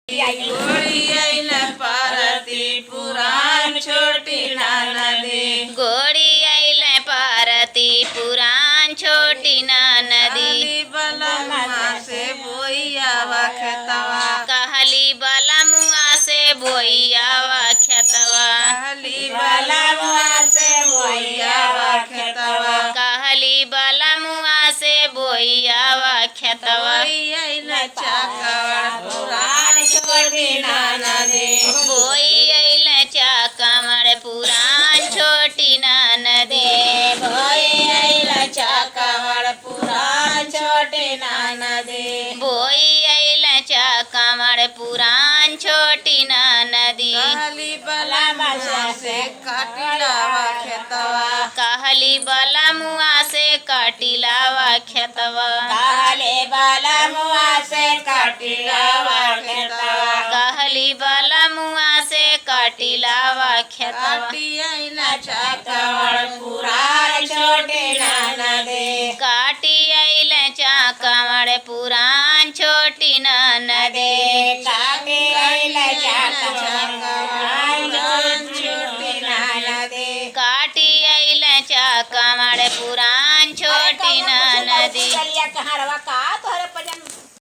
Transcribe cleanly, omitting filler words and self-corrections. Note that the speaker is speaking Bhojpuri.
गोड़ी आइल पारती पुराण छोटी नदी। गोड़ी आइल पारती पुराण छोटी नदी। बलमुआ से बोइयावा खेतवा। कहली बलमुआ से बोइयावा खेतवा। कहली बलमुआ से बोइयावा खेतवा। कहली बलमुआ से बोइयावा खेतवा। आइल चाकवा पुराण छोटी नदी। बोई आइल चाकमर पुराण छोटी नदी। बोई आइल चाकवा पुराण छोटी नदी। बोई आइल चाकमर पुराण छोटी नदी। कहली बलमुआ से काटिलावा खेतवा। कहली बलमुआ से काटिलावा खेतवा। कहली बलमुआ से काटिलावा खेतवा। कहली बलमुआ से काटिलावा खेतवा। काटी आइल चाकवा पुराण छोटी नदी। काटी आइल चाकमर पुराण छोटी नदी। काटी आइल चाकवा पुराण छोटी नदी। काटी आइल चाकमर पुराण छोटी नदी।